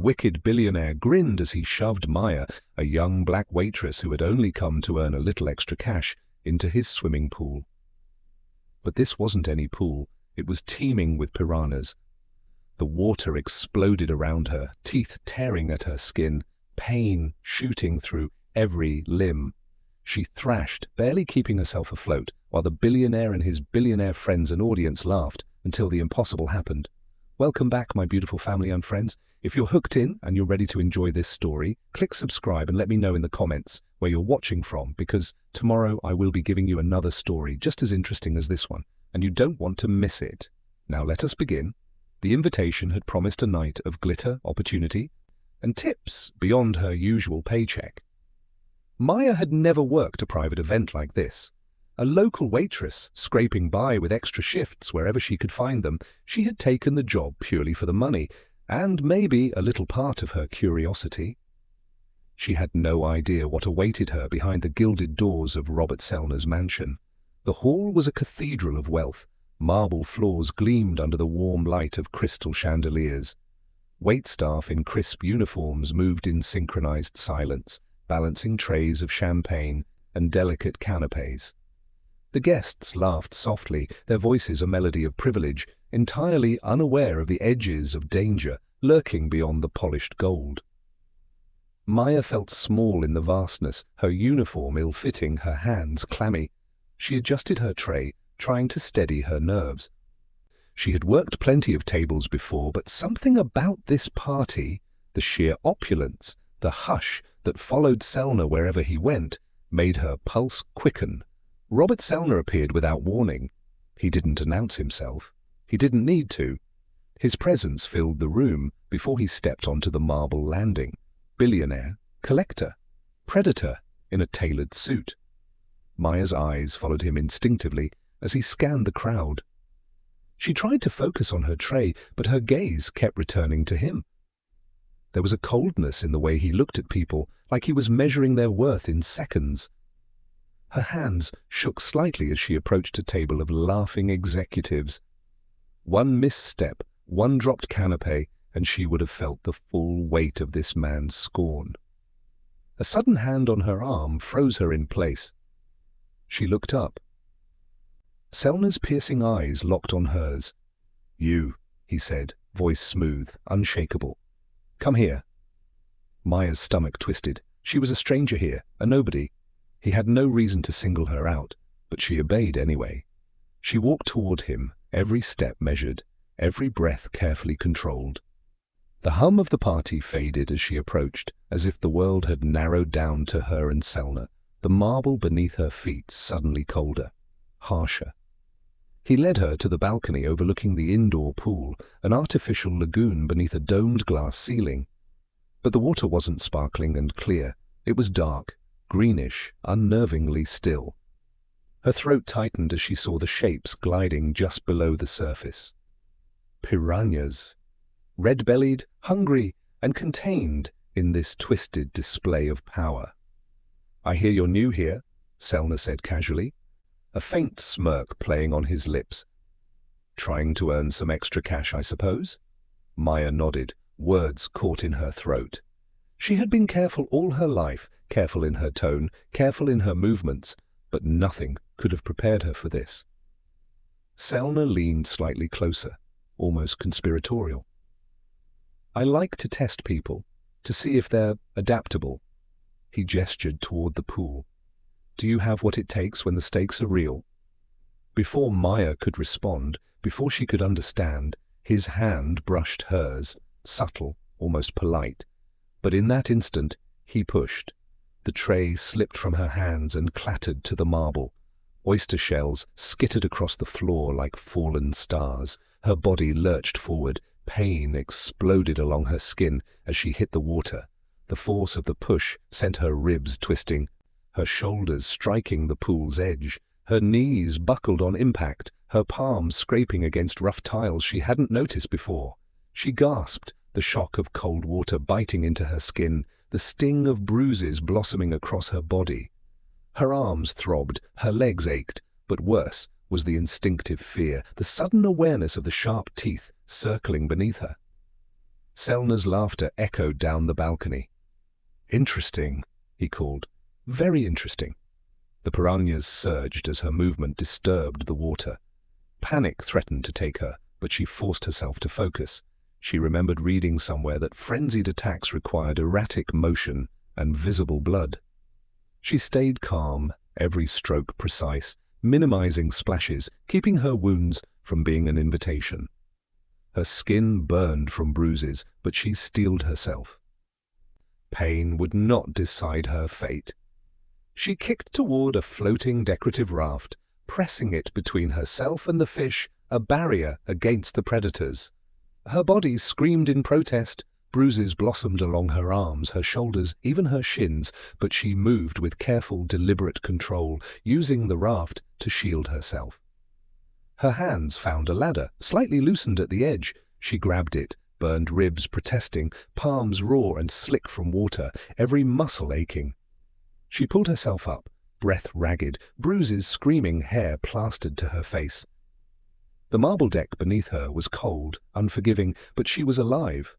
wicked billionaire grinned as he shoved Maya, a young black waitress who had only come to earn a little extra cash, into his swimming pool. But this wasn't any pool. It was teeming with piranhas. The water exploded around her, teeth tearing at her skin, pain shooting through every limb. She thrashed, barely keeping herself afloat, while the billionaire and his billionaire friends and audience laughed until the impossible happened. Welcome back, my beautiful family and friends. If you're hooked in and you're ready to enjoy this story, click subscribe and let me know in the comments where you're watching from, because tomorrow I will be giving you another story just as interesting as this one, and you don't want to miss it. Now let us begin. The invitation had promised a night of glitter, opportunity, and tips beyond her usual paycheck. Maya had never worked a private event like this. A local waitress, scraping by with extra shifts wherever she could find them, she had taken the job purely for the money, and maybe a little part of her curiosity. She had no idea what awaited her behind the gilded doors of Robert Selner's mansion. The hall was a cathedral of wealth. Marble floors gleamed under the warm light of crystal chandeliers. Waitstaff in crisp uniforms moved in synchronized silence, balancing trays of champagne and delicate canapes. The guests laughed softly, their voices a melody of privilege, entirely unaware of the edges of danger lurking beyond the polished gold. Maya felt small in the vastness, her uniform ill-fitting, her hands clammy. She adjusted her tray, trying to steady her nerves. She had worked plenty of tables before, but something about this party, the sheer opulence, the hush that followed Selner wherever he went, made her pulse quicken. Robert Selner appeared without warning. He didn't announce himself. He didn't need to. His presence filled the room before he stepped onto the marble landing. Billionaire, collector, predator in a tailored suit. Maya's eyes followed him instinctively as he scanned the crowd. She tried to focus on her tray, but her gaze kept returning to him. There was a coldness in the way he looked at people, like he was measuring their worth in seconds. Her hands shook slightly as she approached a table of laughing executives. One misstep, one dropped canapé, and she would have felt the full weight of this man's scorn. A sudden hand on her arm froze her in place. She looked up. Selner's piercing eyes locked on hers. "You," he said, voice smooth, unshakable. "Come here." Maya's stomach twisted. She was a stranger here, a nobody. He had no reason to single her out, but she obeyed anyway. She walked toward him, every step measured, every breath carefully controlled. The hum of the party faded as she approached, as if the world had narrowed down to her and Selner, the marble beneath her feet suddenly colder, harsher. He led her to the balcony overlooking the indoor pool, an artificial lagoon beneath a domed glass ceiling. But the water wasn't sparkling and clear. It was dark, greenish, unnervingly still. Her throat tightened as she saw the shapes gliding just below the surface. Piranhas, red-bellied, hungry, and contained in this twisted display of power. "I hear you're new here," Selner said casually, a faint smirk playing on his lips. "Trying to earn some extra cash, I suppose?" Maya nodded, words caught in her throat. She had been careful all her life, careful in her tone, careful in her movements, but nothing could have prepared her for this. Selner leaned slightly closer, almost conspiratorial. "I like to test people, to see if they're adaptable." He gestured toward the pool. "Do you have what it takes when the stakes are real?" Before Maya could respond, before she could understand, his hand brushed hers, subtle, almost polite. But in that instant, he pushed. The tray slipped from her hands and clattered to the marble. Oyster shells skittered across the floor like fallen stars. Her body lurched forward. Pain exploded along her skin as she hit the water. The force of the push sent her ribs twisting, her shoulders striking the pool's edge. Her knees buckled on impact, her palms scraping against rough tiles she hadn't noticed before. She gasped, the shock of cold water biting into her skin, the sting of bruises blossoming across her body. Her arms throbbed, her legs ached, but worse was the instinctive fear, the sudden awareness of the sharp teeth circling beneath her. Selna's laughter echoed down the balcony. "Interesting," he called. "Very interesting." The piranhas surged as her movement disturbed the water. Panic threatened to take her, but she forced herself to focus. She remembered reading somewhere that frenzied attacks required erratic motion and visible blood. She stayed calm, every stroke precise, minimizing splashes, keeping her wounds from being an invitation. Her skin burned from bruises, but she steeled herself. Pain would not decide her fate. She kicked toward a floating decorative raft, pressing it between herself and the fish, a barrier against the predators. Her body screamed in protest. Bruises blossomed along her arms, her shoulders, even her shins, but she moved with careful, deliberate control, using the raft to shield herself. Her hands found a ladder, slightly loosened at the edge. She grabbed it, burned ribs protesting, palms raw and slick from water, every muscle aching. She pulled herself up, breath ragged, bruises screaming, hair plastered to her face. The marble deck beneath her was cold, unforgiving, but she was alive.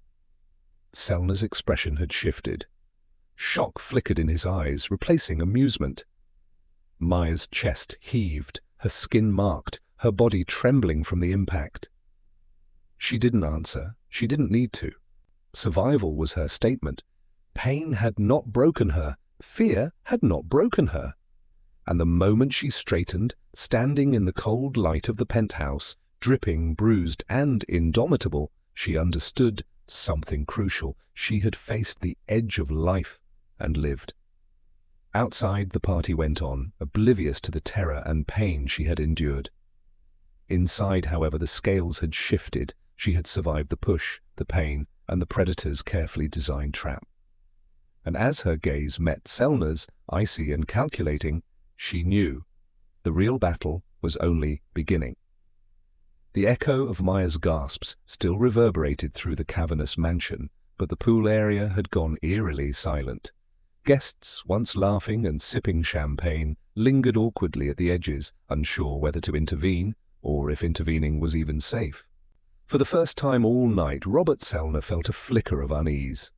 Selna's expression had shifted. Shock flickered in his eyes, replacing amusement. Maya's chest heaved, her skin marked, her body trembling from the impact. She didn't answer. She didn't need to. Survival was her statement. Pain had not broken her. Fear had not broken her. And the moment she straightened, standing in the cold light of the penthouse, dripping, bruised, and indomitable, she understood something crucial. She had faced the edge of life and lived. Outside, the party went on, oblivious to the terror and pain she had endured. Inside, however, the scales had shifted. She had survived the push, the pain, and the predator's carefully designed trap. And as her gaze met Selna's, icy and calculating, she knew the real battle was only beginning. The echo of Maya's gasps still reverberated through the cavernous mansion, but the pool area had gone eerily silent. Guests, once laughing and sipping champagne, lingered awkwardly at the edges, unsure whether to intervene or if intervening was even safe. For the first time all night, Robert Selna felt a flicker of unease.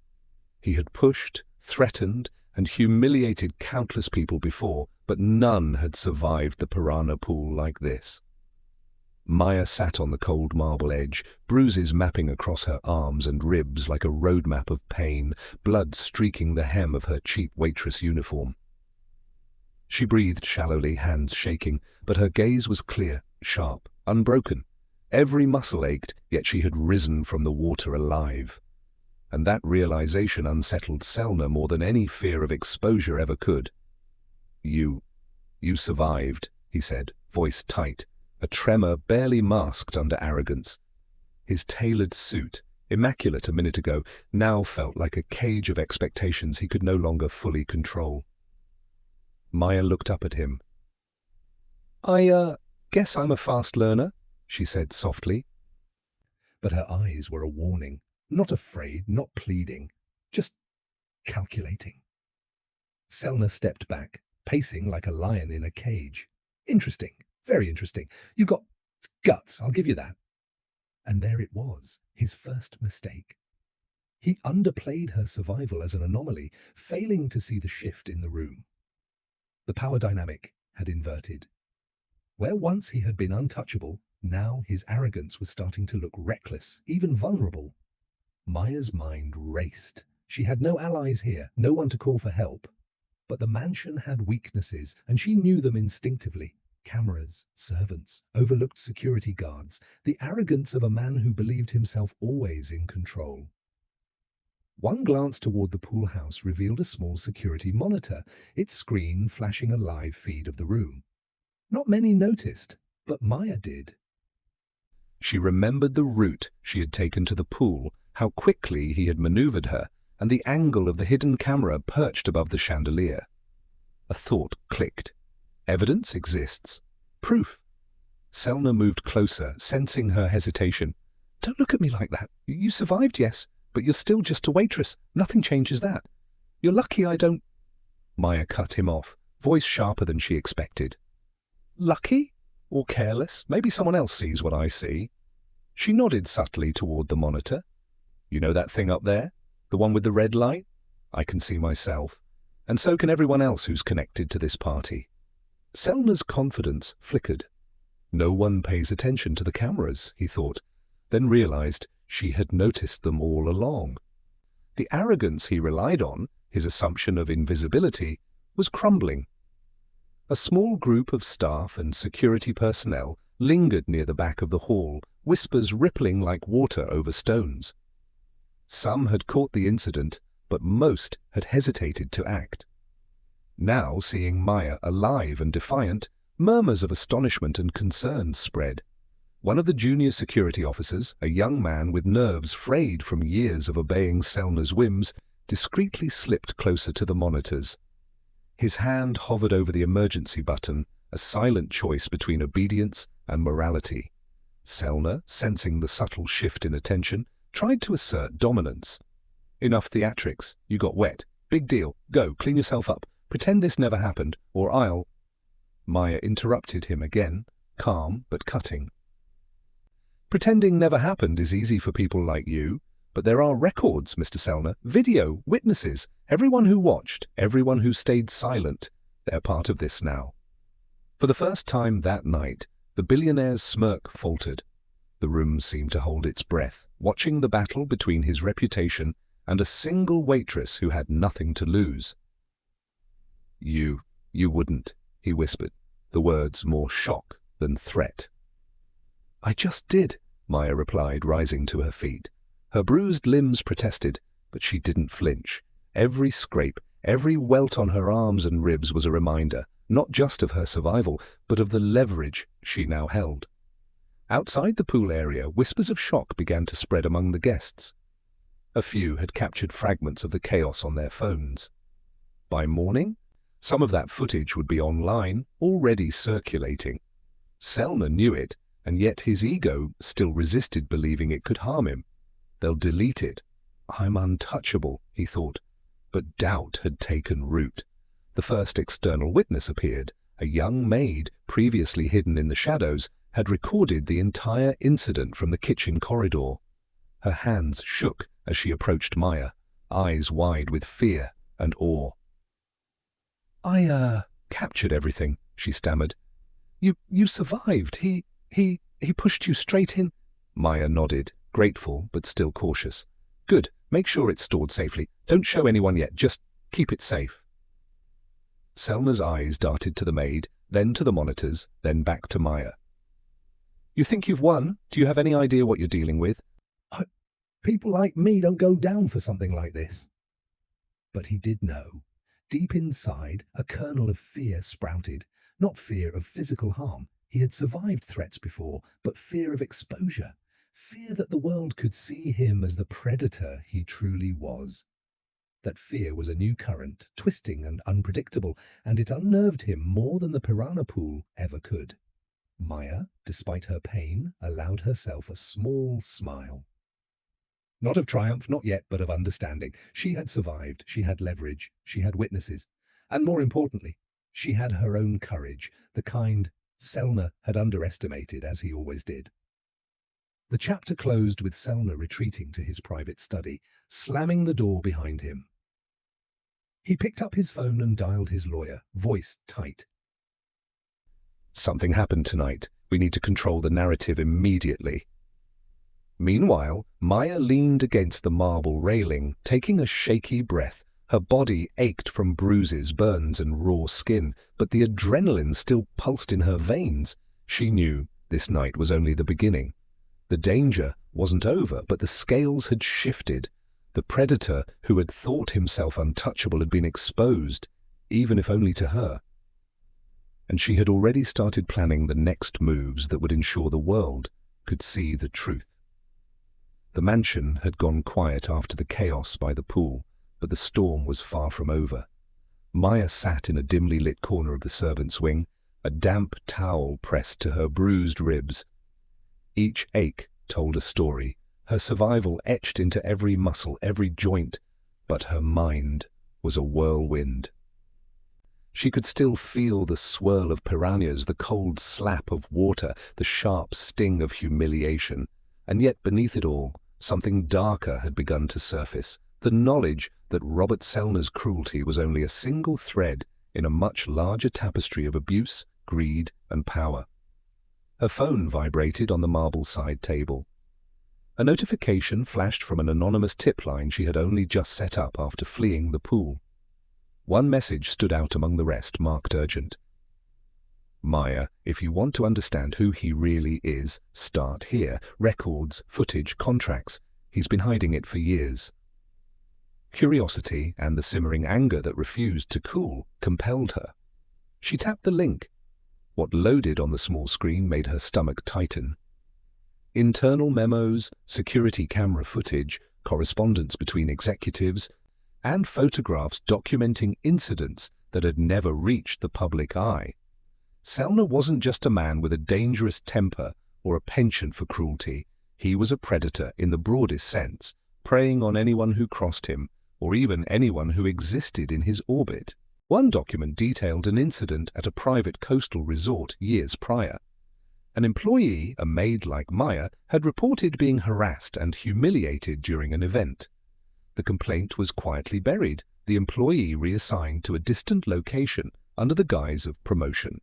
He had pushed, threatened, and humiliated countless people before, but none had survived the piranha pool like this. Maya sat on the cold marble edge, bruises mapping across her arms and ribs like a roadmap of pain, blood streaking the hem of her cheap waitress uniform. She breathed shallowly, hands shaking, but her gaze was clear, sharp, unbroken. Every muscle ached, yet she had risen from the water alive. And that realization unsettled Selna more than any fear of exposure ever could. You survived," he said, voice tight, a tremor barely masked under arrogance. His tailored suit, immaculate a minute ago, now felt like a cage of expectations he could no longer fully control. Maya looked up at him. I guess I'm a fast learner," she said softly. But her eyes were a warning, not afraid, not pleading, just calculating. Selna stepped back, pacing like a lion in a cage. "Interesting, very interesting. You've got guts, I'll give you that." And there it was, his first mistake. He underplayed her survival as an anomaly, failing to see the shift in the room. The power dynamic had inverted. Where once he had been untouchable, now his arrogance was starting to look reckless, even vulnerable. Maya's mind raced. She had no allies here, no one to call for help. But the mansion had weaknesses, and she knew them instinctively. Cameras, servants, overlooked security guards, the arrogance of a man who believed himself always in control. One glance toward the pool house revealed a small security monitor, its screen flashing a live feed of the room. Not many noticed, but Maya did. She remembered the route she had taken to the pool, how quickly he had maneuvered her, and the angle of the hidden camera perched above the chandelier. A thought clicked. Evidence exists. Proof. Selna moved closer, sensing her hesitation. "Don't look at me like that. You survived, yes, but you're still just a waitress. Nothing changes that. You're lucky I don't—" Maya cut him off, voice sharper than she expected. "Lucky? Or careless? Maybe someone else sees what I see." She nodded subtly toward the monitor. You know that thing up there? The one with the red light? I can see myself. And so can everyone else who's connected to this party. Selna's confidence flickered. No one pays attention to the cameras, he thought, then realized she had noticed them all along. The arrogance he relied on, his assumption of invisibility, was crumbling. A small group of staff and security personnel lingered near the back of the hall, whispers rippling like water over stones. Some had caught the incident, but most had hesitated to act. Now, seeing Maya alive and defiant, murmurs of astonishment and concern spread. One of the junior security officers, a young man with nerves frayed from years of obeying Selna's whims, discreetly slipped closer to the monitors. His hand hovered over the emergency button, a silent choice between obedience and morality. Selna, sensing the subtle shift in attention, tried to assert dominance. Enough theatrics. You got wet. Big deal. Go, clean yourself up. Pretend this never happened, or I'll... Maya interrupted him again, calm but cutting. Pretending never happened is easy for people like you, but there are records, Mr. Selna, video, witnesses, everyone who watched, everyone who stayed silent. They're part of this now. For the first time that night, the billionaire's smirk faltered. The room seemed to hold its breath, watching the battle between his reputation and a single waitress who had nothing to lose. You wouldn't, he whispered, the words more shock than threat. I just did, Maya replied, rising to her feet. Her bruised limbs protested, but she didn't flinch. Every scrape, every welt on her arms and ribs was a reminder, not just of her survival, but of the leverage she now held. Outside the pool area, whispers of shock began to spread among the guests. A few had captured fragments of the chaos on their phones. By morning, some of that footage would be online, already circulating. Selna knew it, and yet his ego still resisted believing it could harm him. They'll delete it. I'm untouchable, he thought. But doubt had taken root. The first external witness appeared. A young maid, previously hidden in the shadows, had recorded the entire incident from the kitchen corridor. Her hands shook as she approached Maya, eyes wide with fear and awe. I captured everything, she stammered. You survived. He pushed you straight in. Maya nodded, grateful but still cautious. Good, make sure it's stored safely. Don't show anyone yet, just keep it safe. Selna's eyes darted to the maid, then to the monitors, then back to Maya. You think you've won? Do you have any idea what you're dealing with? People like me don't go down for something like this. But he did know. Deep inside, a kernel of fear sprouted. Not fear of physical harm. He had survived threats before, but fear of exposure. Fear that the world could see him as the predator he truly was. That fear was a new current, twisting and unpredictable, and it unnerved him more than the Piranha pool ever could. Maya, despite her pain, allowed herself a small smile. Not of triumph, not yet, but of understanding. She had survived, she had leverage, she had witnesses, and more importantly, she had her own courage, the kind Selna had underestimated, as he always did. The chapter closed with Selna retreating to his private study, slamming the door behind him. He picked up his phone and dialed his lawyer, voice tight. Something happened tonight. We need to control the narrative immediately. Meanwhile, Maya leaned against the marble railing, taking a shaky breath. Her body ached from bruises, burns, and raw skin, but the adrenaline still pulsed in her veins. She knew this night was only the beginning. The danger wasn't over, but the scales had shifted. The predator who had thought himself untouchable had been exposed, even if only to her. And she had already started planning the next moves that would ensure the world could see the truth. The mansion had gone quiet after the chaos by the pool, but the storm was far from over. Maya sat in a dimly lit corner of the servants' wing, a damp towel pressed to her bruised ribs. Each ache told a story, her survival etched into every muscle, every joint, but her mind was a whirlwind. She could still feel the swirl of piranhas, the cold slap of water, the sharp sting of humiliation, and yet beneath it all, something darker had begun to surface, the knowledge that Robert Sellner's cruelty was only a single thread in a much larger tapestry of abuse, greed, and power. Her phone vibrated on the marble side table. A notification flashed from an anonymous tip line she had only just set up after fleeing the pool. One message stood out among the rest, marked urgent. Maya, if you want to understand who he really is, start here. Records, footage, contracts. He's been hiding it for years. Curiosity and the simmering anger that refused to cool compelled her. She tapped the link. What loaded on the small screen made her stomach tighten. Internal memos, security camera footage, correspondence between executives, and photographs documenting incidents that had never reached the public eye. Sellner wasn't just a man with a dangerous temper or a penchant for cruelty. He was a predator in the broadest sense, preying on anyone who crossed him, or even anyone who existed in his orbit. One document detailed an incident at a private coastal resort years prior. An employee, a maid like Maya, had reported being harassed and humiliated during an event. The complaint was quietly buried, the employee reassigned to a distant location under the guise of promotion.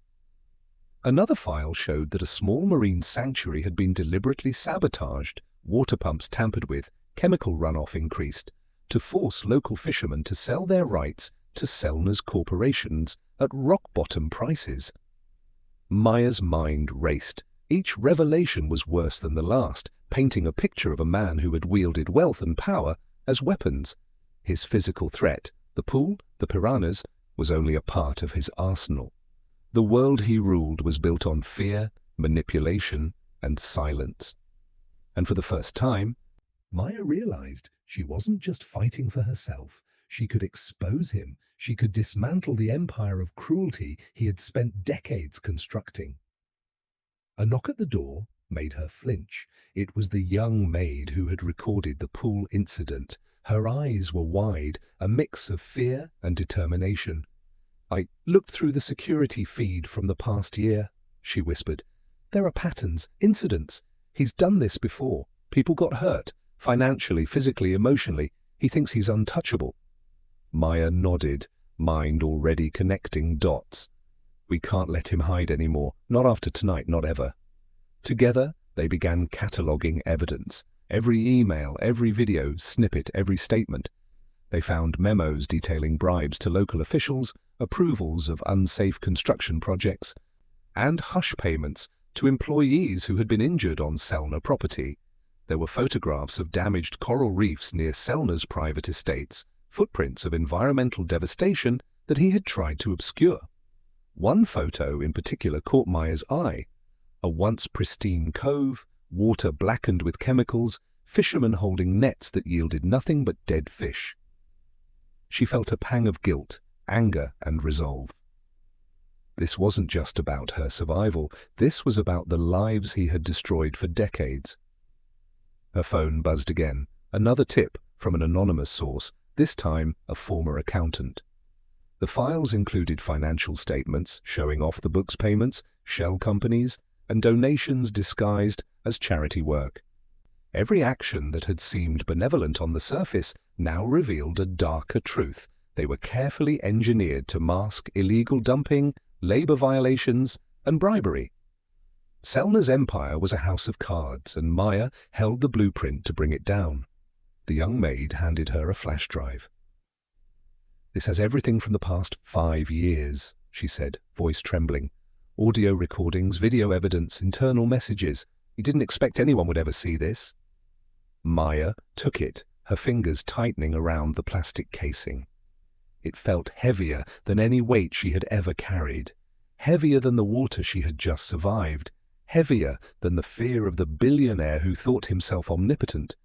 Another file showed that a small marine sanctuary had been deliberately sabotaged, water pumps tampered with, chemical runoff increased, to force local fishermen to sell their rights to Sellner's corporations at rock-bottom prices. Maya's mind raced. Each revelation was worse than the last, painting a picture of a man who had wielded wealth and power as weapons. His physical threat, the pool, the piranhas, was only a part of his arsenal. The world he ruled was built on fear, manipulation, and silence. And for the first time, Maya realized she wasn't just fighting for herself. She could expose him. She could dismantle the empire of cruelty he had spent decades constructing. A knock at the door made her flinch. It was the young maid who had recorded the pool incident. Her eyes were wide, a mix of fear and determination. "I looked through the security feed from the past year," she whispered. "There are patterns, incidents. He's done this before. People got hurt, financially, physically, emotionally. He thinks he's untouchable." Maya nodded, mind already connecting dots. "We can't let him hide anymore. Not after tonight, not ever." Together, they began cataloguing evidence. Every email, every video, snippet, every statement. They found memos detailing bribes to local officials, approvals of unsafe construction projects, and hush payments to employees who had been injured on Sellner property. There were photographs of damaged coral reefs near Sellner's private estates, footprints of environmental devastation that he had tried to obscure. One photo in particular caught Maya's eye. A once pristine cove, water blackened with chemicals, fishermen holding nets that yielded nothing but dead fish. She felt a pang of guilt, anger, and resolve. This wasn't just about her survival. This was about the lives he had destroyed for decades. Her phone buzzed again. Another tip from an anonymous source, this time a former accountant. The files included financial statements showing off the books payments, shell companies, and donations disguised as charity work. Every action that had seemed benevolent on the surface now revealed a darker truth. They were carefully engineered to mask illegal dumping, labor violations, and bribery. Sellner's empire was a house of cards, and Maya held the blueprint to bring it down. The young maid handed her a flash drive. "This has everything from the past 5 years," she said, voice trembling. "Audio recordings, video evidence, internal messages. You didn't expect anyone would ever see this." Maya took it, her fingers tightening around the plastic casing. It felt heavier than any weight she had ever carried, heavier than the water she had just survived, heavier than the fear of the billionaire who thought himself omnipotent.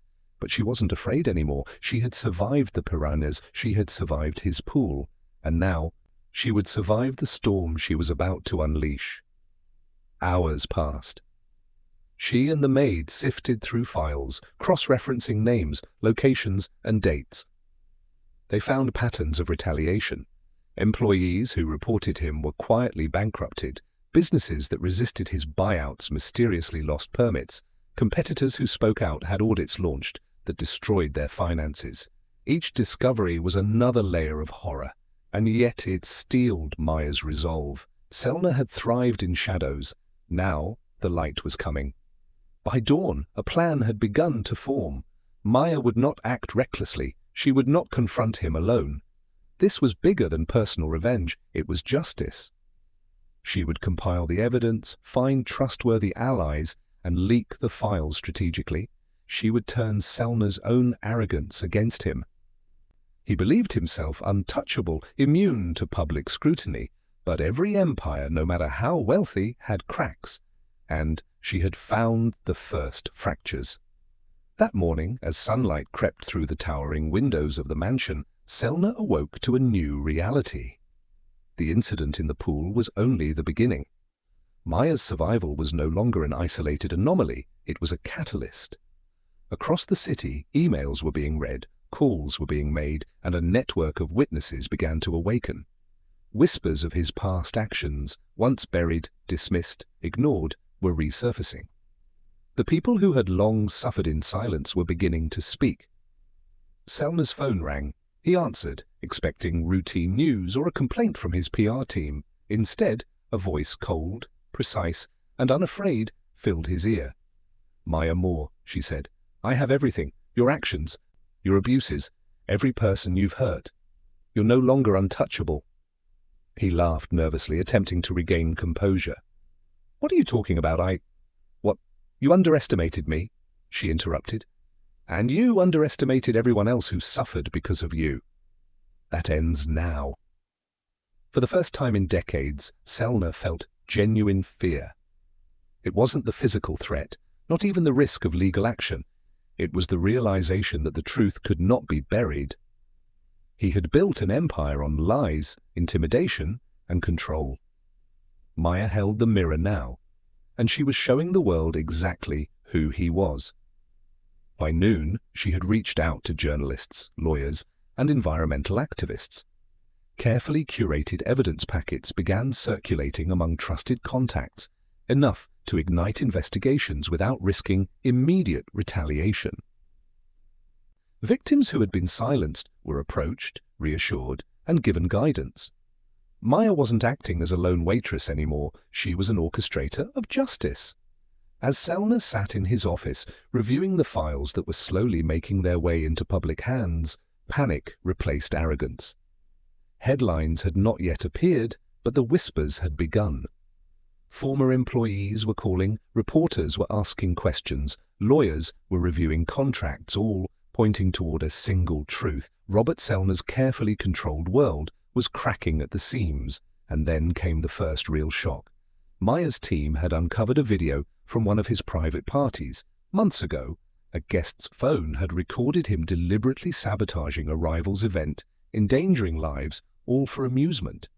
But she wasn't afraid anymore. She had survived the piranhas, she had survived his pool, and now she would survive the storm she was about to unleash. Hours passed. She and the maid sifted through files, cross-referencing names, locations, and dates. They found patterns of retaliation. Employees who reported him were quietly bankrupted, businesses that resisted his buyouts mysteriously lost permits, Competitors who spoke out had audits launched that destroyed their finances. Each discovery was another layer of horror, and yet it steeled Maya's resolve. Selna had thrived in shadows. Now the light was coming. By dawn, a plan had begun to form. Maya would not act recklessly. She would not confront him alone. This was bigger than personal revenge. It was justice. She would compile the evidence, find trustworthy allies, and leak the files strategically. She would turn Selna's own arrogance against him. He believed himself untouchable, immune to public scrutiny, but every empire, no matter how wealthy, had cracks, and she had found the first fractures. That morning, as sunlight crept through the towering windows of the mansion, Selna awoke to a new reality. The incident in the pool was only the beginning. Maya's survival was no longer an isolated anomaly, it was a catalyst. Across the city, emails were being read, calls were being made, and a network of witnesses began to awaken. Whispers of his past actions, once buried, dismissed, ignored, were resurfacing. The people who had long suffered in silence were beginning to speak. Selna's phone rang. He answered, expecting routine news or a complaint from his PR team. Instead, a voice cold, precise, and unafraid filled his ear. "Maya Moore," she said, "I have everything. Your actions, your abuses, every person you've hurt. You're no longer untouchable." He laughed nervously, attempting to regain composure. "What are you talking about? What? You underestimated me," she interrupted. "And you underestimated everyone else who suffered because of you. That ends now." For the first time in decades, Selna felt genuine fear. It wasn't the physical threat, not even the risk of legal action. It was the realization that the truth could not be buried. He had built an empire on lies, intimidation, and control. Maya held the mirror now, and she was showing the world exactly who he was. By noon, she had reached out to journalists, lawyers, and environmental activists. Carefully curated evidence packets began circulating among trusted contacts, enough to ignite investigations without risking immediate retaliation. Victims who had been silenced were approached, reassured, and given guidance. Maya wasn't acting as a lone waitress anymore. She was an orchestrator of justice. As Selna sat in his office, reviewing the files that were slowly making their way into public hands, panic replaced arrogance. Headlines had not yet appeared, but the whispers had begun. Former employees were calling, reporters were asking questions, lawyers were reviewing contracts, all pointing toward a single truth. Robert Selna's carefully controlled world was cracking at the seams, and then came the first real shock. Maya's team had uncovered a video from one of his private parties. Months ago, a guest's phone had recorded him deliberately sabotaging a rival's event, endangering lives, all for amusement.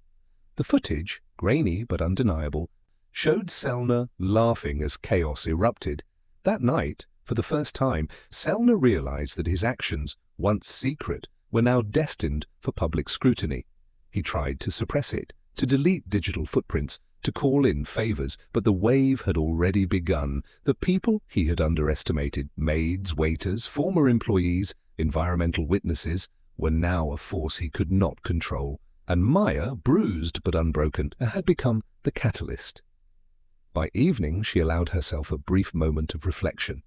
The footage, grainy but undeniable, showed Selna laughing as chaos erupted. That night, for the first time, Selna realized that his actions, once secret, were now destined for public scrutiny. He tried to suppress it, to delete digital footprints, to call in favors, but the wave had already begun. The people he had underestimated, maids, waiters, former employees, environmental witnesses, were now a force he could not control. And Maya, bruised but unbroken, had become the catalyst. By evening, she allowed herself a brief moment of reflection.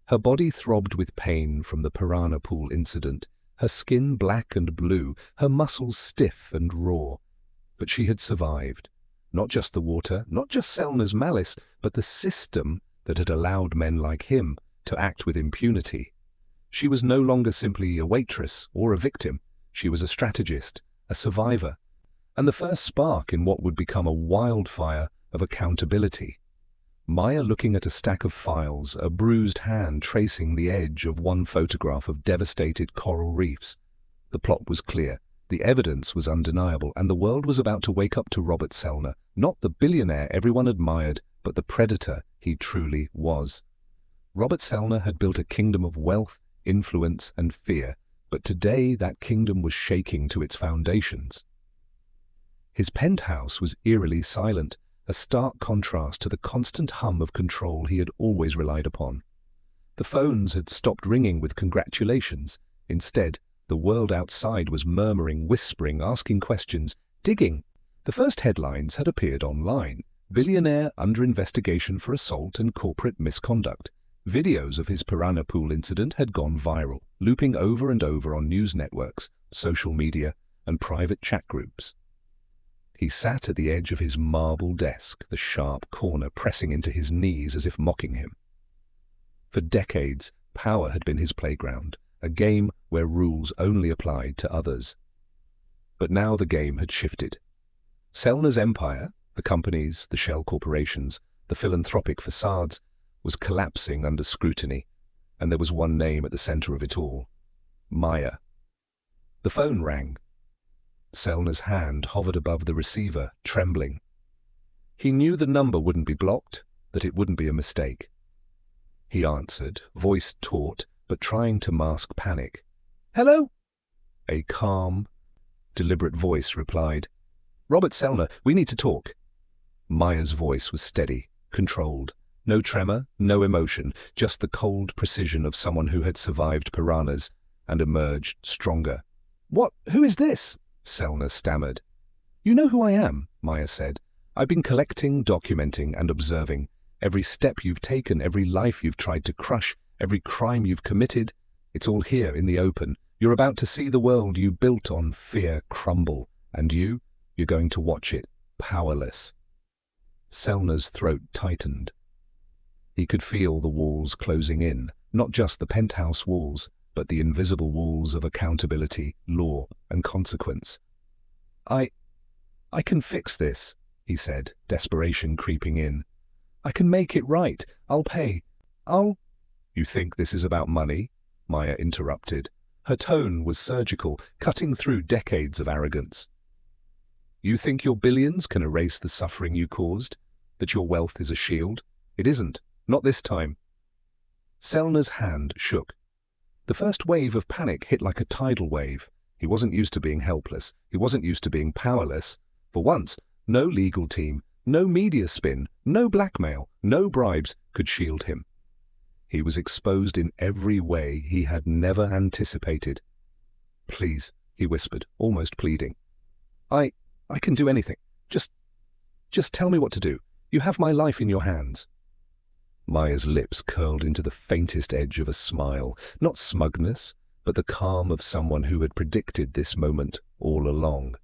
Her body throbbed with pain from the Piranha pool incident, her skin black and blue, her muscles stiff and raw. But she had survived. Not just the water, not just Selna's malice, but the system that had allowed men like him to act with impunity. She was no longer simply a waitress or a victim. She was a strategist, a survivor, and the first spark in what would become a wildfire of accountability. Maya, looking at a stack of files, a bruised hand tracing the edge of one photograph of devastated coral reefs. The plot was clear, the evidence was undeniable, and the world was about to wake up to Robert Selna, not the billionaire everyone admired, but the predator he truly was. Robert Selna had built a kingdom of wealth, influence, and fear, but today that kingdom was shaking to its foundations. His penthouse was eerily silent. a stark contrast to the constant hum of control he had always relied upon. The phones had stopped ringing with congratulations. Instead, the world outside was murmuring, whispering, asking questions, digging. The first headlines had appeared online. Billionaire under investigation for assault and corporate misconduct. Videos of his Piranha pool incident had gone viral, looping over and over on news networks, social media, and private chat groups. He sat at the edge of his marble desk, the sharp corner pressing into his knees as if mocking him. For decades, power had been his playground, a game where rules only applied to others. But now the game had shifted. Selna's empire, the companies, the shell corporations, the philanthropic facades, was collapsing under scrutiny, and there was one name at the center of it all: Maya. The phone rang. Selna's hand hovered above the receiver, trembling. He knew the number wouldn't be blocked, that it wouldn't be a mistake. He answered, voice taut, but trying to mask panic. "Hello?" A calm, deliberate voice replied. "Robert Selna, we need to talk." Maya's voice was steady, controlled. No tremor, no emotion, just the cold precision of someone who had survived piranhas and emerged stronger. "What? Who is this?" Selna stammered. "You know who I am," Maya said. "I've been collecting, documenting, and observing. Every step you've taken, every life you've tried to crush, every crime you've committed, it's all here in the open. You're about to see the world you built on fear crumble, and you're going to watch it, powerless." Selna's throat tightened. He could feel the walls closing in, not just the penthouse walls, but the invisible walls of accountability, law, and consequence. I can fix this," he said, desperation creeping in. "I can make it right. I'll pay. You think this is about money?" Maya interrupted. Her tone was surgical, cutting through decades of arrogance. "You think your billions can erase the suffering you caused? That your wealth is a shield? It isn't. Not this time." Selna's hand shook. The first wave of panic hit like a tidal wave. He wasn't used to being helpless. He wasn't used to being powerless. For once, no legal team, no media spin, no blackmail, no bribes could shield him. He was exposed in every way he had never anticipated. "Please," he whispered, almost pleading. I can do anything. Just tell me what to do. You have my life in your hands." Maya's lips curled into the faintest edge of a smile, not smugness, but the calm of someone who had predicted this moment all along.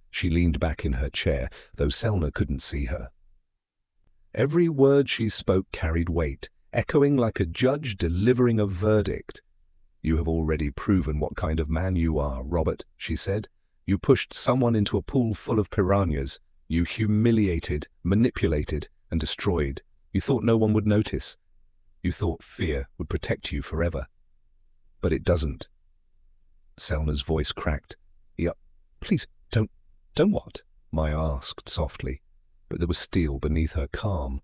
She leaned back in her chair, though Selna couldn't see her. Every word she spoke carried weight, echoing like a judge delivering a verdict. "You have already proven what kind of man you are, Robert," she said. "You pushed someone into a pool full of piranhas. You humiliated, manipulated, and destroyed. You thought no one would notice. You thought fear would protect you forever. But it doesn't." Selna's voice cracked. "Yeah, please, don't what?" Maya asked softly, but there was steel beneath her calm.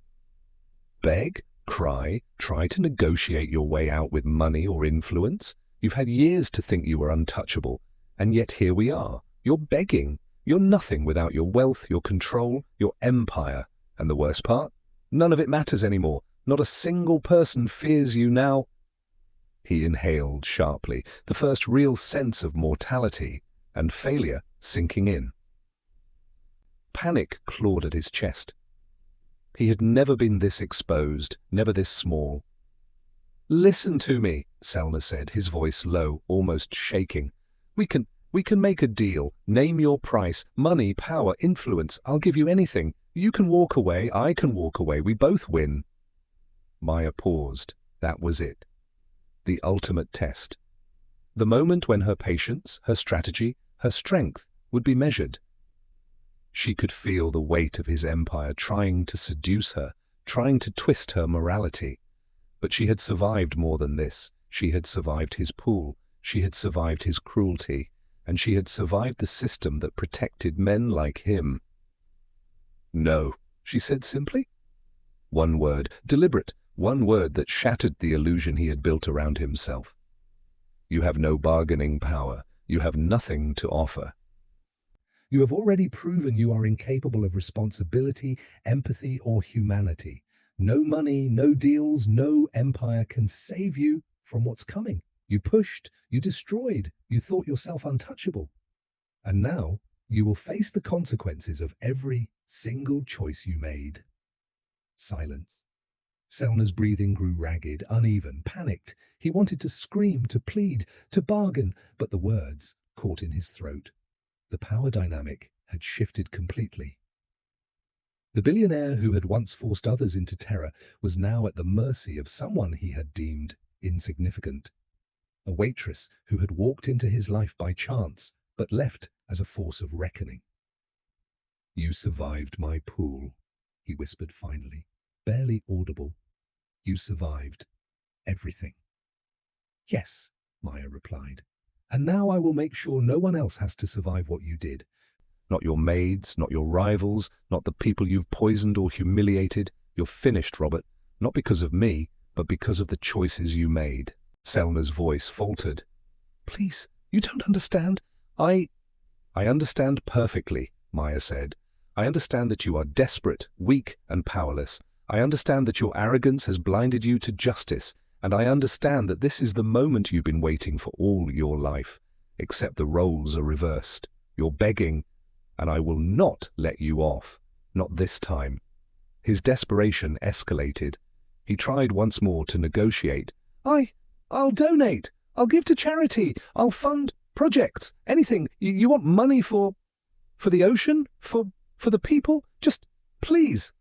"Beg? Cry? Try to negotiate your way out with money or influence? You've had years to think you were untouchable, and yet here we are. You're begging. You're nothing without your wealth, your control, your empire. And the worst part? None of it matters anymore. Not a single person fears you now." He inhaled sharply, the first real sense of mortality and failure sinking in. Panic clawed at his chest. He had never been this exposed, never this small. "Listen to me," Selna said, his voice low, almost shaking. We can make a deal. Name your price. Money, power, influence. I'll give you anything. You can walk away. I can walk away. We both win." Maya paused. That was it. The ultimate test. The moment when her patience, her strategy, her strength would be measured. She could feel the weight of his empire trying to seduce her, trying to twist her morality. But she had survived more than this. She had survived his pool. She had survived his cruelty. And she had survived the system that protected men like him. "No," she said simply. One word, deliberate, one word that shattered the illusion he had built around himself. "You have no bargaining power. You have nothing to offer." You have already proven you are incapable of responsibility, empathy, or humanity. No money, no deals, no empire can save you from what's coming. You pushed, you destroyed, you thought yourself untouchable. And now you will face the consequences of every single choice you made. Silence. Selna's breathing grew ragged, uneven, panicked. He wanted to scream, to plead, to bargain, but the words caught in his throat. The power dynamic had shifted completely. The billionaire who had once forced others into terror was now at the mercy of someone he had deemed insignificant. A waitress who had walked into his life by chance, but left as a force of reckoning. "You survived my pool," he whispered finally, barely audible. "You survived everything." "Yes," Maya replied. "And now I will make sure no one else has to survive what you did. Not your maids, not your rivals, not the people you've poisoned or humiliated. You're finished, Robert. Not because of me, but because of the choices you made." Selna's voice faltered. "Please, you don't understand. I understand perfectly," Maya said. "I understand that you are desperate, weak, and powerless. I understand that your arrogance has blinded you to justice, and I understand that this is the moment you've been waiting for all your life. Except the roles are reversed. You're begging, and I will not let you off. Not this time." His desperation escalated. He tried once more to negotiate. I'll donate. I'll give to charity. I'll fund projects. Anything. You want money for the ocean? For the people? Just please."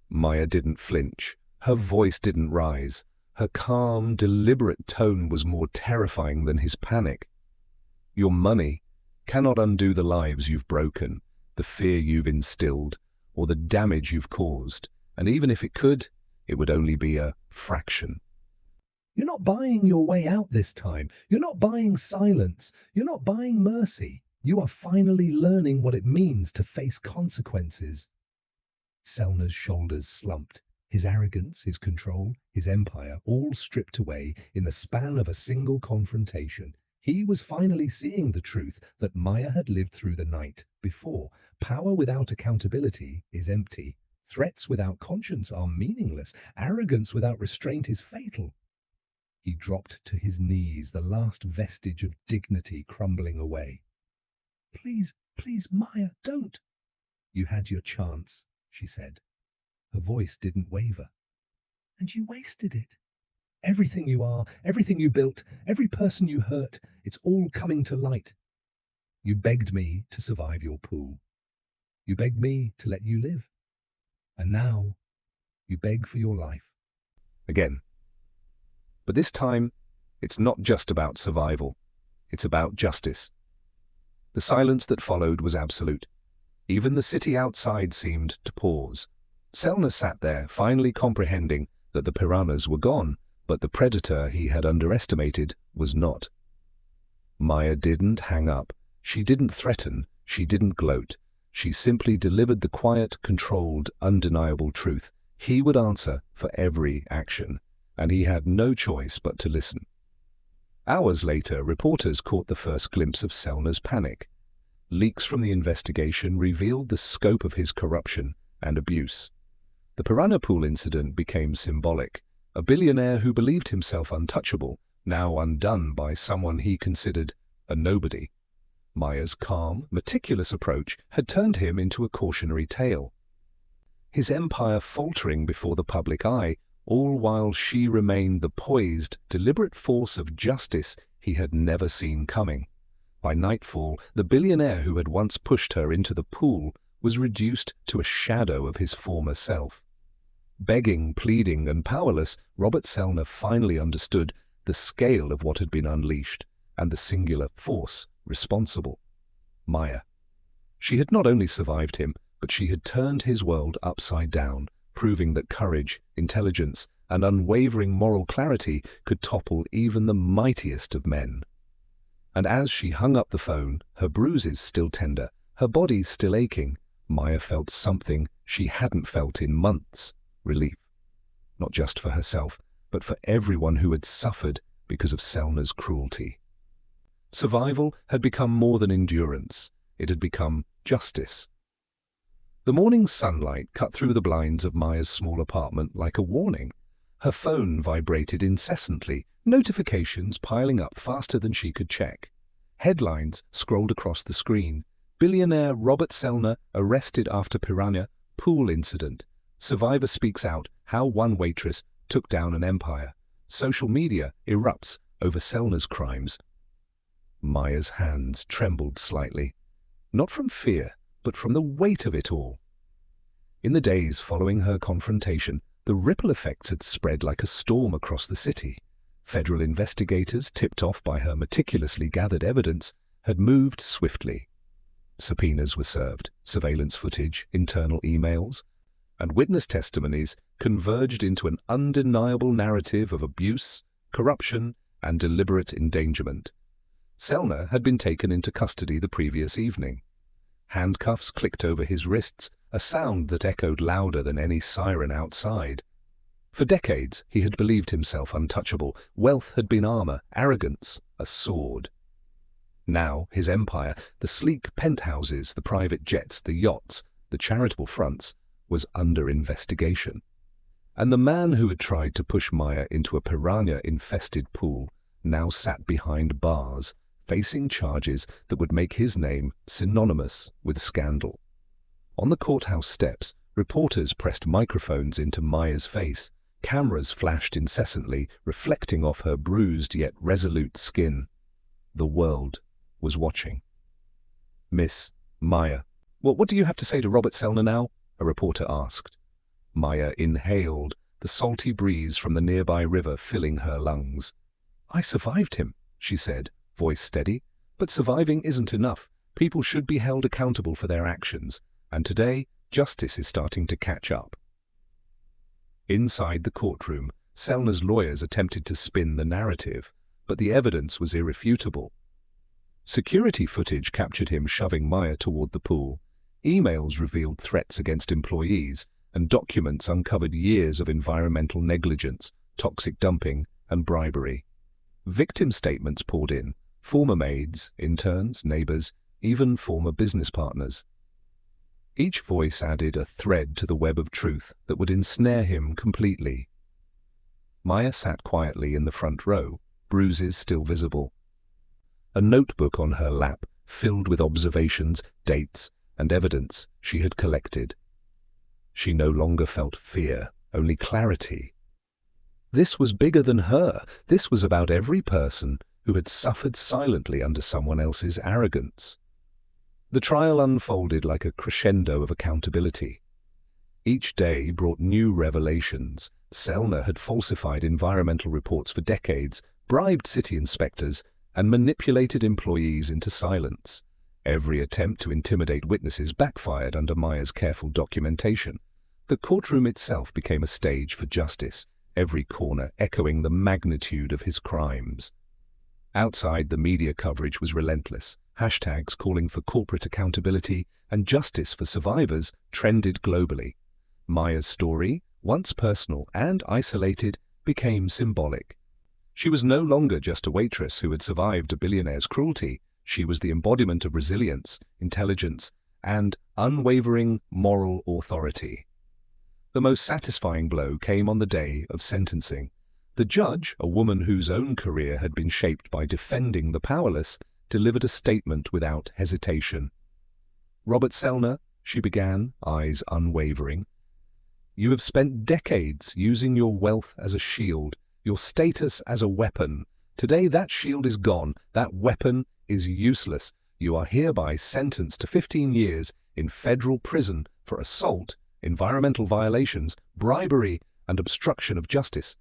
Maya didn't flinch. Her voice didn't rise. Her calm, deliberate tone was more terrifying than his panic. "Your money cannot undo the lives you've broken, the fear you've instilled, or the damage you've caused. And even if it could, it would only be a fraction. You're not buying your way out this time. You're not buying silence. You're not buying mercy. You are finally learning what it means to face consequences." Selna's shoulders slumped. His arrogance, his control, his empire, all stripped away in the span of a single confrontation. He was finally seeing the truth that Maya had lived through the night before. Power without accountability is empty. Threats without conscience are meaningless. Arrogance without restraint is fatal. He dropped to his knees, the last vestige of dignity crumbling away. Please, Maya, don't." "You had your chance," she said. Her voice didn't waver. "And you wasted it. Everything you are, everything you built, every person you hurt, it's all coming to light. You begged me to survive your pool. You begged me to let you live. And now you beg for your life." Again. But this time, it's not just about survival. It's about justice. The silence that followed was absolute. Even the city outside seemed to pause. Selna sat there, finally comprehending that the piranhas were gone, but the predator he had underestimated was not. Maya didn't hang up. She didn't threaten. She didn't gloat. She simply delivered the quiet, controlled, undeniable truth. He would answer for every action, and he had no choice but to listen. Hours later, reporters caught the first glimpse of Selna's panic. Leaks from the investigation revealed the scope of his corruption and abuse. The Piranha Pool incident became symbolic. A billionaire who believed himself untouchable, now undone by someone he considered a nobody. Maya's calm, meticulous approach had turned him into a cautionary tale. His empire faltering before the public eye, all while she remained the poised, deliberate force of justice he had never seen coming. By nightfall, the billionaire who had once pushed her into the pool was reduced to a shadow of his former self. Begging, pleading, and powerless, Robert Selna finally understood the scale of what had been unleashed and the singular force responsible. Maya. She had not only survived him, but she had turned his world upside down, proving that courage, intelligence, and unwavering moral clarity could topple even the mightiest of men. And as she hung up the phone, her bruises still tender, her body still aching, Maya felt something she hadn't felt in months: relief. Not just for herself, but for everyone who had suffered because of Selna's cruelty. Survival had become more than endurance. It had become justice. The morning sunlight cut through the blinds of Maya's small apartment like a warning. Her phone vibrated incessantly, notifications piling up faster than she could check. Headlines scrolled across the screen. Billionaire Robert Selner arrested after Piranha pool incident. Survivor speaks out how one waitress took down an empire. Social media erupts over Selner's crimes. Maya's hands trembled slightly, not from fear, but from the weight of it all. In the days following her confrontation, the ripple effects had spread like a storm across the city. Federal investigators, tipped off by her meticulously gathered evidence, had moved swiftly. Subpoenas were served, surveillance footage, internal emails, and witness testimonies converged into an undeniable narrative of abuse, corruption, and deliberate endangerment. Selner had been taken into custody the previous evening. Handcuffs clicked over his wrists, a sound that echoed louder than any siren outside. For decades, he had believed himself untouchable. Wealth had been armor, arrogance a sword. Now, his empire, the sleek penthouses, the private jets, the yachts, the charitable fronts, was under investigation. And the man who had tried to push Maya into a piranha-infested pool now sat behind bars, facing charges that would make his name synonymous with scandal. On the courthouse steps, reporters pressed microphones into Maya's face. Cameras flashed incessantly, reflecting off her bruised yet resolute skin. The world was watching. "Miss Maya, what do you have to say to Robert Selner now?" a reporter asked. Maya inhaled, the salty breeze from the nearby river filling her lungs. "I survived him," she said, voice steady. "But surviving isn't enough. People should be held accountable for their actions. And today, justice is starting to catch up." Inside the courtroom, Selner's lawyers attempted to spin the narrative, but the evidence was irrefutable. Security footage captured him shoving Maya toward the pool. Emails revealed threats against employees, and documents uncovered years of environmental negligence, toxic dumping, and bribery. Victim statements poured in, former maids, interns, neighbors, even former business partners. Each voice added a thread to the web of truth that would ensnare him completely. Maya sat quietly in the front row, bruises still visible. A notebook on her lap, filled with observations, dates, and evidence she had collected. She no longer felt fear, only clarity. This was bigger than her. This was about every person who had suffered silently under someone else's arrogance. The trial unfolded like a crescendo of accountability. Each day brought new revelations. Selner had falsified environmental reports for decades, bribed city inspectors, and manipulated employees into silence. Every attempt to intimidate witnesses backfired under Maya's careful documentation. The courtroom itself became a stage for justice, every corner echoing the magnitude of his crimes. Outside, the media coverage was relentless. Hashtags calling for corporate accountability and justice for survivors trended globally. Maya's story, once personal and isolated, became symbolic. She was no longer just a waitress who had survived a billionaire's cruelty. She was the embodiment of resilience, intelligence, and unwavering moral authority. The most satisfying blow came on the day of sentencing. The judge, a woman whose own career had been shaped by defending the powerless, delivered a statement without hesitation. "Robert Selner," she began, eyes unwavering, "you have spent decades using your wealth as a shield, your status as a weapon. Today that shield is gone, that weapon is useless. You are hereby sentenced to 15 years in federal prison for assault, environmental violations, bribery, and obstruction of justice."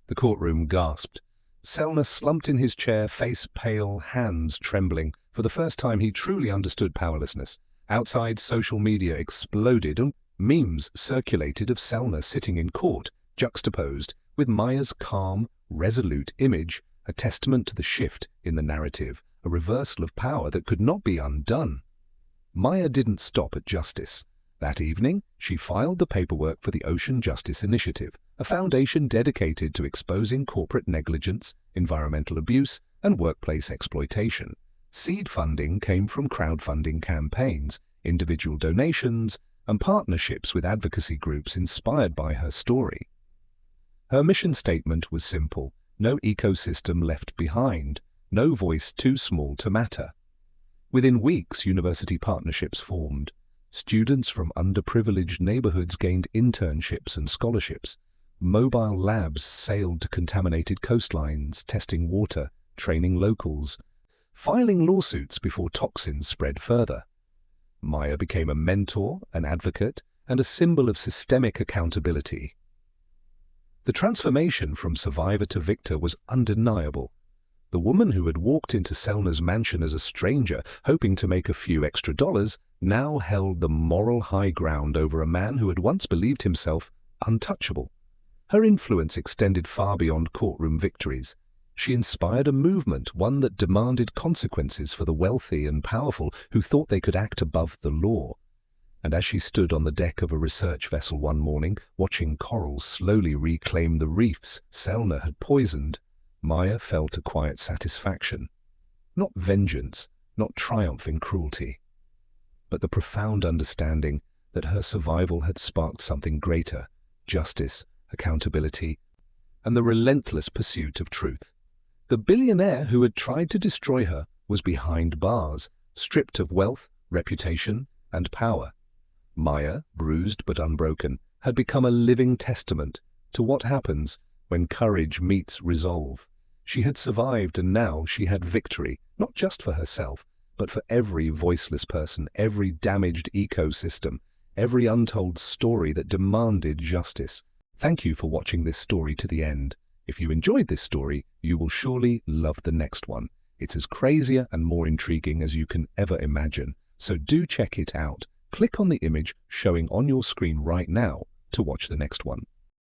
The courtroom gasped. Selner slumped in his chair, face pale, hands trembling. For the first time, he truly understood powerlessness. Outside, social media exploded, and memes circulated of Selner sitting in court, juxtaposed with Maya's calm, resolute image, a testament to the shift in the narrative, a reversal of power that could not be undone. Maya didn't stop at justice. That evening, she filed the paperwork for the Ocean Justice Initiative, a foundation dedicated to exposing corporate negligence, environmental abuse, and workplace exploitation. Seed funding came from crowdfunding campaigns, individual donations, and partnerships with advocacy groups inspired by her story. Her mission statement was simple: no ecosystem left behind, no voice too small to matter. Within weeks, university partnerships formed. Students from underprivileged neighborhoods gained internships and scholarships. Mobile labs sailed to contaminated coastlines, testing water, training locals, filing lawsuits before toxins spread further. Maya became a mentor, an advocate, and a symbol of systemic accountability. The transformation from survivor to victor was undeniable. The woman who had walked into Selna's mansion as a stranger, hoping to make a few extra dollars, now held the moral high ground over a man who had once believed himself untouchable. Her influence extended far beyond courtroom victories. She inspired a movement, one that demanded consequences for the wealthy and powerful who thought they could act above the law. And as she stood on the deck of a research vessel one morning, watching corals slowly reclaim the reefs Selna had poisoned, Maya felt a quiet satisfaction. Not vengeance, not triumph in cruelty, but the profound understanding that her survival had sparked something greater: justice, accountability, and the relentless pursuit of truth. The billionaire who had tried to destroy her was behind bars, stripped of wealth, reputation, and power. Maya, bruised but unbroken, had become a living testament to what happens when courage meets resolve. She had survived, and now she had victory, not just for herself, but for every voiceless person, every damaged ecosystem, every untold story that demanded justice. Thank you for watching this story to the end. If you enjoyed this story, you will surely love the next one. It's as crazier and more intriguing as you can ever imagine, so do check it out. Click on the image showing on your screen right now to watch the next one.